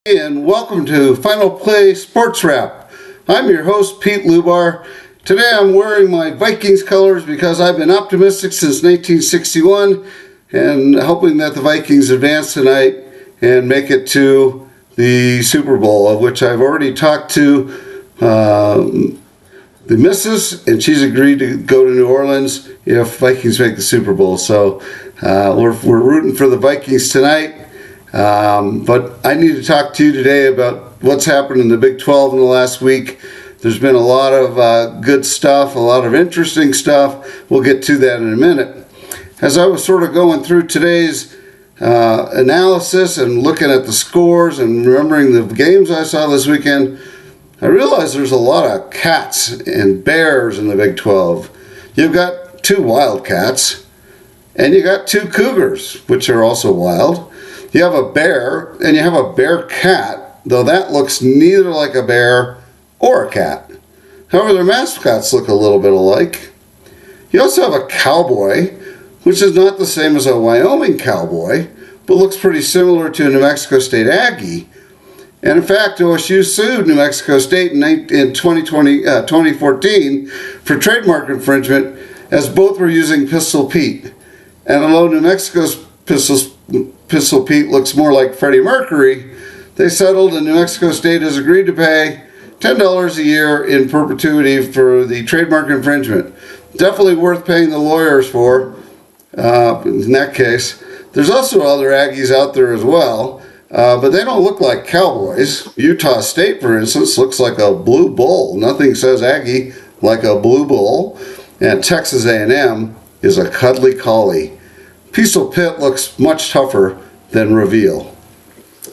And welcome to Final Play Sports Wrap. I'm your host, Pete Lubar. Today I'm wearing my Vikings colors because I've been optimistic since 1961 and hoping that the Vikings advance tonight and make it to the Super Bowl, of which I've already talked to the missus, and she's agreed to go to New Orleans if Vikings make the Super Bowl. So we're rooting for the Vikings tonight. But I need to talk to you today about what's happened in the Big 12 in the last week. There's been a lot of good stuff, a lot of interesting stuff. We'll get to that in a minute. As I was sort of going through today's analysis and looking at the scores and remembering the games I saw this weekend, I realized there's a lot of cats and bears in the Big 12. You've got two Wildcats, and you got two Cougars, which are also wild. You have a bear, and you have a bear cat, though that looks neither like a bear or a cat. However, their mascots look a little bit alike. You also have a cowboy, which is not the same as a Wyoming cowboy, but looks pretty similar to a New Mexico State Aggie. And in fact, OSU sued New Mexico State in 2014 for trademark infringement, as both were using Pistol Pete. And although New Mexico's Pistol Pete looks more like Freddie Mercury, they settled, and New Mexico State has agreed to pay $10 a year in perpetuity for the trademark infringement. Definitely worth paying the lawyers for in that case. There's also other Aggies out there as well, but they don't look like cowboys. Utah State, for instance, looks like a blue bull. Nothing says Aggie like a blue bull. And Texas A&M is a cuddly collie. Pistol Pit looks much tougher than Reveal.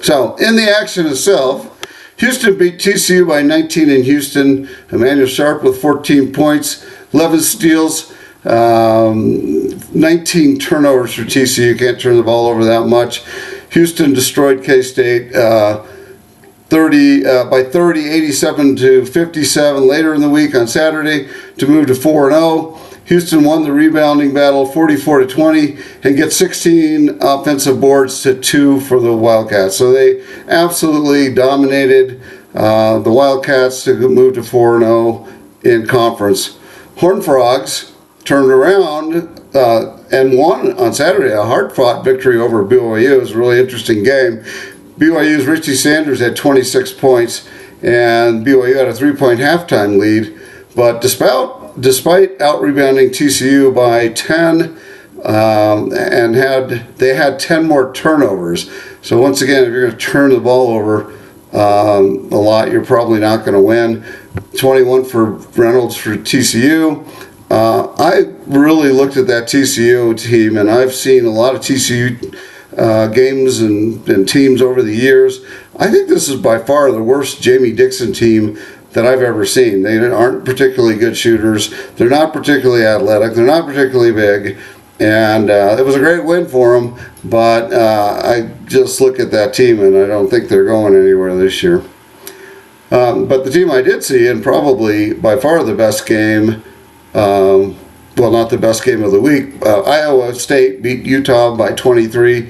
So, in the action itself, Houston beat TCU by 19 in Houston. Emmanuel Sharp with 14 points, 11 steals, 19 turnovers for TCU. Can't turn the ball over that much. Houston destroyed K-State by 30, 87-57 later in the week on Saturday to move to 4-0. Houston won the rebounding battle 44-20 and gets 16 offensive boards to 2 for the Wildcats. So they absolutely dominated the Wildcats to move to 4-0 in conference. Horned Frogs turned around and won on Saturday. A hard-fought victory over BYU. It was a really interesting game. BYU's Richie Sanders had 26 points, and BYU had a 3-point halftime lead. But despite out-rebounding TCU by 10, and they had 10 more turnovers. So once again, if you're going to turn the ball over a lot, you're probably not going to win. 21 for Reynolds for TCU. I really looked at that TCU team, and I've seen a lot of TCU games and teams over the years. I think this is by far the worst Jamie Dixon team that I've ever seen. They aren't particularly good shooters. They're not particularly athletic. They're not particularly big. And it was a great win for them, but I just look at that team and I don't think they're going anywhere this year. But the team I did see, and probably by far the best game, well, not the best game of the week, Iowa State beat Utah by 23.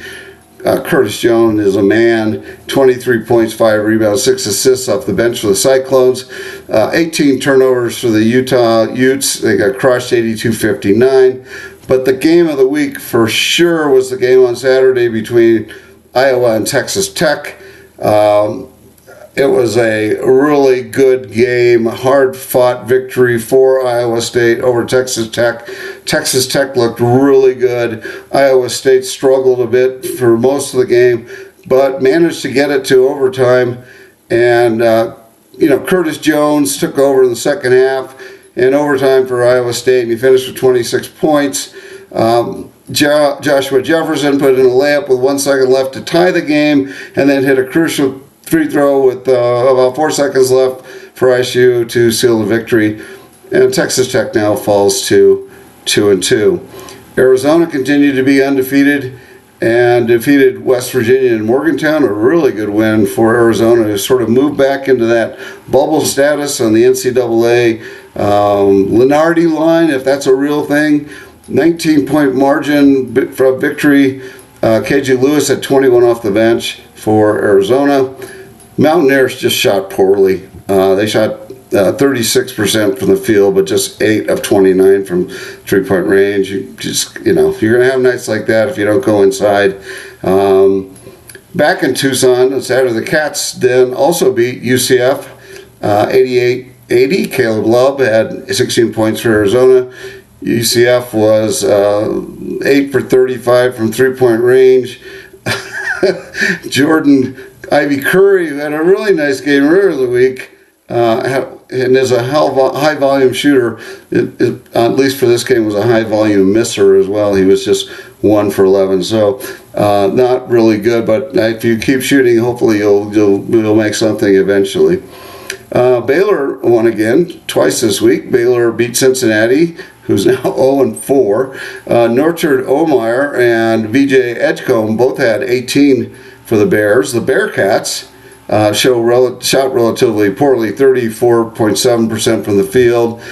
Curtis Jones is a man, 23 points, 5 rebounds, 6 assists off the bench for the Cyclones. 18 turnovers for the Utah Utes. They got crushed 82-59. But the game of the week for sure was the game on Saturday between Iowa and Texas Tech. It was a really good game, hard-fought victory for Iowa State over Texas Tech. Texas Tech looked really good. Iowa State struggled a bit for most of the game, but managed to get it to overtime. And, Curtis Jones took over in the second half in overtime for Iowa State, and he finished with 26 points. Joshua Jefferson put in a layup with 1 second left to tie the game, and then hit a crucial free throw with about 4 seconds left for ISU to seal the victory. And Texas Tech now falls to 2-2. Arizona continued to be undefeated and defeated West Virginia and Morgantown. A really good win for Arizona to sort of move back into that bubble status on the NCAA Lenardi line, if that's a real thing. 19-point margin for victory. KJ Lewis had 21 off the bench for Arizona. Mountaineers just shot poorly. They shot 36% from the field, but just 8 of 29 from three-point range. You're going to have nights like that if you don't go inside. Back in Tucson on Saturday, the Cats then also beat UCF 88-80. Caleb Lubb had 16 points for Arizona. UCF was 8 for 35 from three-point range. Jordan Ivy Curry, who had a really nice game earlier in the week, and is a high volume shooter, at least for this game, was a high volume misser as well. He was just 1 for 11, so not really good, but if you keep shooting, hopefully you'll make something eventually. Baylor won again twice this week. Baylor beat Cincinnati, who's now 0-4. Norchard Omeyer and VJ Edgecombe both had 18 for the Bears. The Bearcats shot relatively poorly, 34.7% from the field.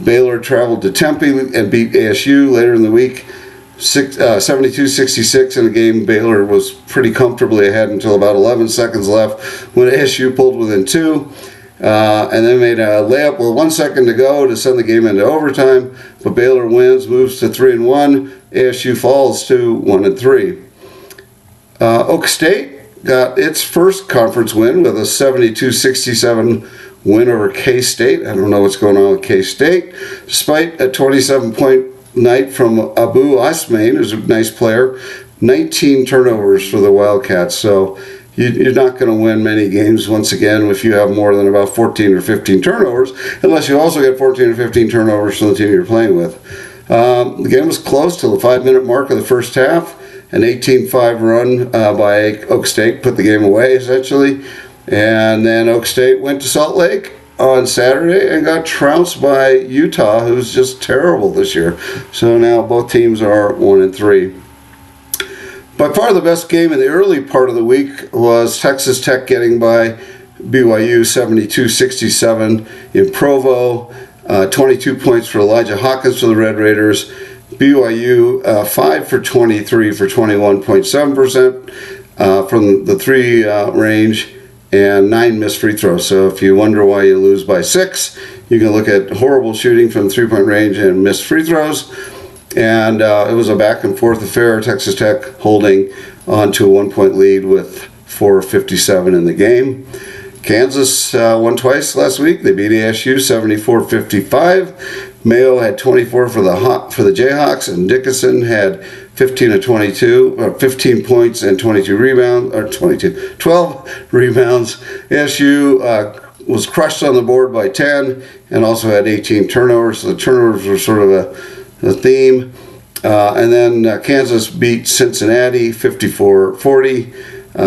Baylor traveled to Tempe and beat ASU later in the week, 72-66 in a game Baylor was pretty comfortably ahead until about 11 seconds left when ASU pulled within 2. And then made a layup with 1 second to go to send the game into overtime. But Baylor wins, moves to 3-1. ASU falls to 1-3. Oak State got its first conference win with a 72-67 win over K-State. I don't know what's going on with K-State. Despite a 27-point night from Abu Asmain, who's a nice player, 19 turnovers for the Wildcats. So you're not going to win many games once again if you have more than about 14 or 15 turnovers, unless you also get 14 or 15 turnovers from the team you're playing with. The game was close till the 5-minute mark of the first half. An 18-5 run by Oak State put the game away, essentially. And then Oak State went to Salt Lake on Saturday and got trounced by Utah, who's just terrible this year. So now both teams are 1-3. By far the best game in the early part of the week was Texas Tech getting by BYU 72-67 in Provo. 22 points for Elijah Hawkins for the Red Raiders. BYU 5 for 23 for 21.7% from the 3 range and 9 missed free throws. So if you wonder why you lose by 6, you can look at horrible shooting from 3-point range and missed free throws. And it was a back and forth affair. Texas Tech holding on to a 1-point lead with 4:57 in the game. Kansas won twice last week. They beat ASU 74-55. Mayo had 24 for the Jayhawks, and Dickinson had 15 points and 12 rebounds. ASU was crushed on the board by 10 and also had 18 turnovers. So the turnovers were sort of a theme. And then Kansas beat Cincinnati 54-40.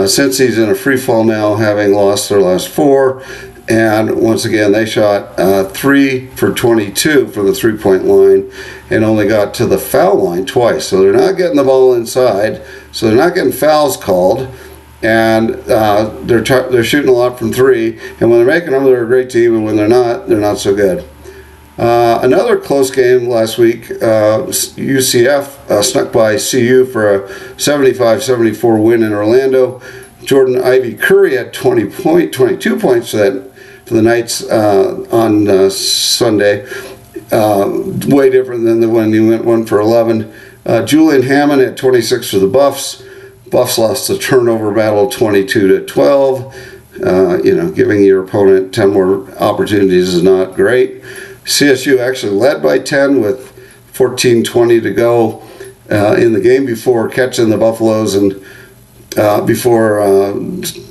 Cincy's in a free fall now, having lost their last 4. And once again, they shot 3 for 22 from the 3-point line and only got to the foul line twice. So they're not getting the ball inside. So they're not getting fouls called. And they're shooting a lot from 3. And when they're making them, they're a great team. And when they're not so good. Another close game last week, UCF snuck by CU for a 75-74 win in Orlando. Jordan Ivy Curry had 22 points for the Knights on Sunday. Way different than the one he went 1 for 11. Julian Hammond had 26 for the Buffs. Buffs lost the turnover battle 22-12. Giving your opponent 10 more opportunities is not great. CSU actually led by 10 with 14:20 to go in the game before catching the Buffaloes and before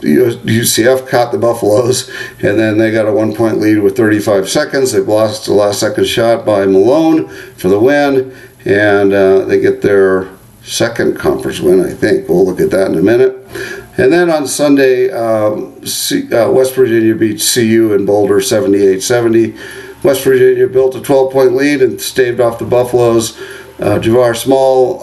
UCF caught the Buffaloes, and then they got a 1-point lead with 35 seconds. They've lost the last second shot by Malone for the win, and they get their second conference win, I think. We'll look at that in a minute. And then on Sunday, West Virginia beat CU in Boulder 78-70. West Virginia built a 12-point lead and staved off the Buffaloes. Javar Small,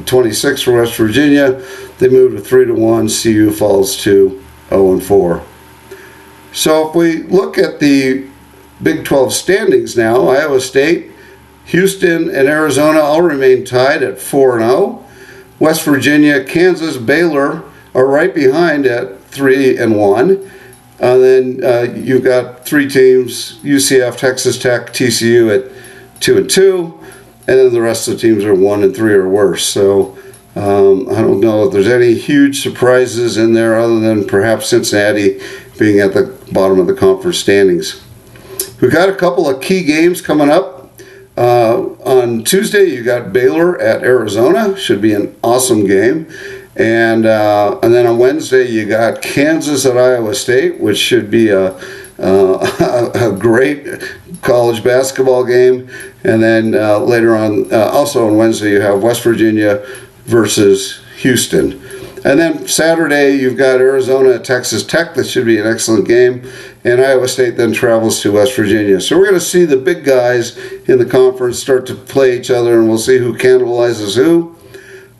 26 for West Virginia. They moved to 3-1. CU falls to 0-4. So if we look at the Big 12 standings now, Iowa State, Houston, and Arizona all remain tied at 4-0. West Virginia, Kansas, Baylor are right behind at 3-1. Then you've got 3 teams: UCF, Texas Tech, TCU at 2-2, and then the rest of the teams are 1-3 or worse. So I don't know if there's any huge surprises in there other than perhaps Cincinnati being at the bottom of the conference standings. We've got a couple of key games coming up. On Tuesday, you got Baylor at Arizona. Should be an awesome game. And then on Wednesday, you got Kansas at Iowa State, which should be a great college basketball game. And then later on, also on Wednesday, you have West Virginia versus Houston. And then Saturday, you've got Arizona at Texas Tech. That should be an excellent game. And Iowa State then travels to West Virginia. So we're going to see the big guys in the conference start to play each other, and we'll see who cannibalizes who.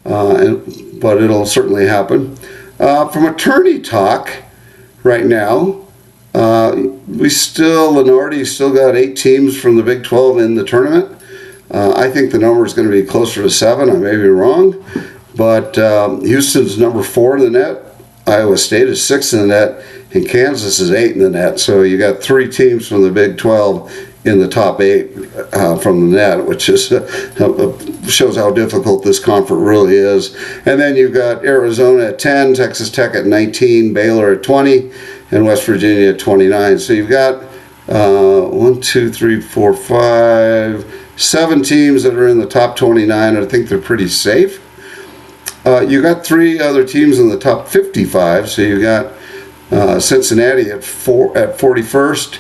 But it'll certainly happen. From attorney talk right now, Lenardi still got 8 teams from the Big 12 in the tournament. I think the number is going to be closer to 7. I may be wrong. But Houston's number 4 in the net. Iowa State is 6 in the net. And Kansas is 8 in the net. So you got 3 teams from the Big 12 in the top 8 from the net, which is shows how difficult this conference really is. And then you've got Arizona at 10, Texas Tech at 19, Baylor at 20, and West Virginia at 29. So you've got 7 teams that are in the top 29. I think they're pretty safe. You got 3 other teams in the top 55. So you got Cincinnati at 41st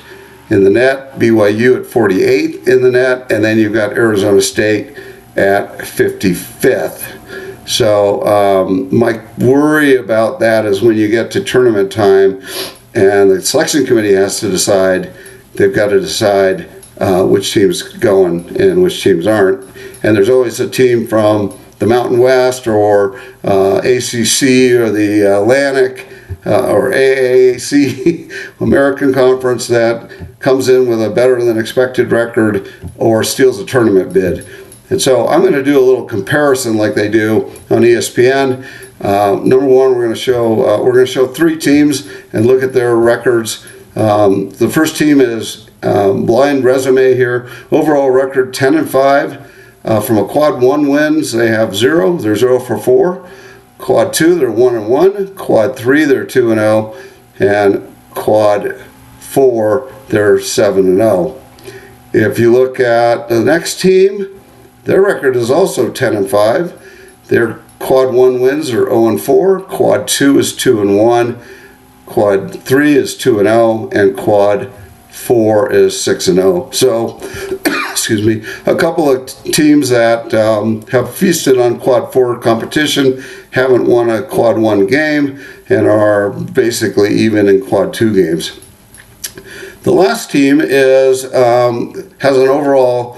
in the net, BYU at 48th in the net, and then you've got Arizona State at 55th. So my worry about that is when you get to tournament time and the selection committee has to decide, they've got to decide which teams going and which teams aren't. And there's always a team from the Mountain West or ACC or the Atlantic or AAC, American Conference, that comes in with a better than expected record or steals a tournament bid. And so I'm going to do a little comparison like they do on ESPN. Number one, we're going to show 3 teams and look at their records. The first team is blind resume here. Overall record 10-5. From a quad 1 wins, they have 0. They're 0 for 4. Quad 2, they're 1-1. Quad 3, they're 2-0. And quad 4, they're 7-0. If you look at the next team, their record is also 10-5. Their quad 1 wins are 0-4. Quad 2 is 2-1. Quad 3 is 2-0. And quad 4 is 6-0. So, excuse me, a couple of teams that have feasted on quad 4 competition, haven't won a quad 1 game, and are basically even in quad 2 games. The last team has an overall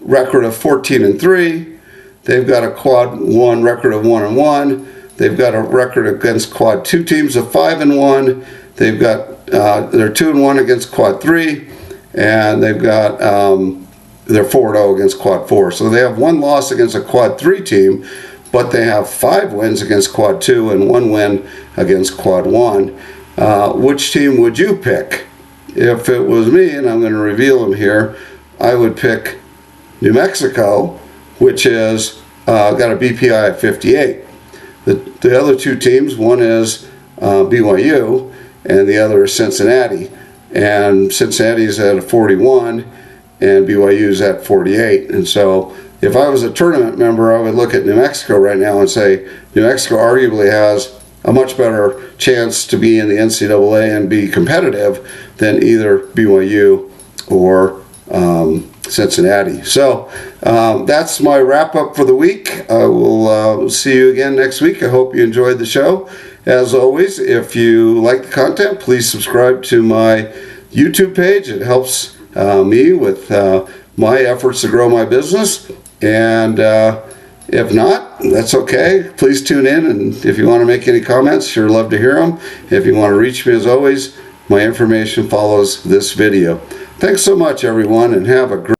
record of 14-3. They've got a quad 1 record of 1-1. They've got a record against quad 2 teams of 5-1. They've got they're 2-1 against quad 3, and they've got they're 4-0 against quad 4. So they have 1 loss against a quad 3 team, but they have 5 wins against quad 2 and 1 win against quad 1. Which team would you pick? If it was me, and I'm going to reveal them here, I would pick New Mexico, which is got a BPI at 58. The other 2 teams, one is BYU, and the other is Cincinnati. And Cincinnati's at a 41, and BYU's at 48. And so if I was a tournament member, I would look at New Mexico right now and say New Mexico arguably has a much better chance to be in the NCAA and be competitive than either BYU or Cincinnati. So that's my wrap up for the week. I will see you again next week. I hope you enjoyed the show. As always, if you like the content, please subscribe to my YouTube page. It helps me with my efforts to grow my business. And if not, that's okay. Please tune in, and if you want to make any comments, sure love to hear them. If you want to reach me, as always, my information follows this video. Thanks so much, everyone, and have a great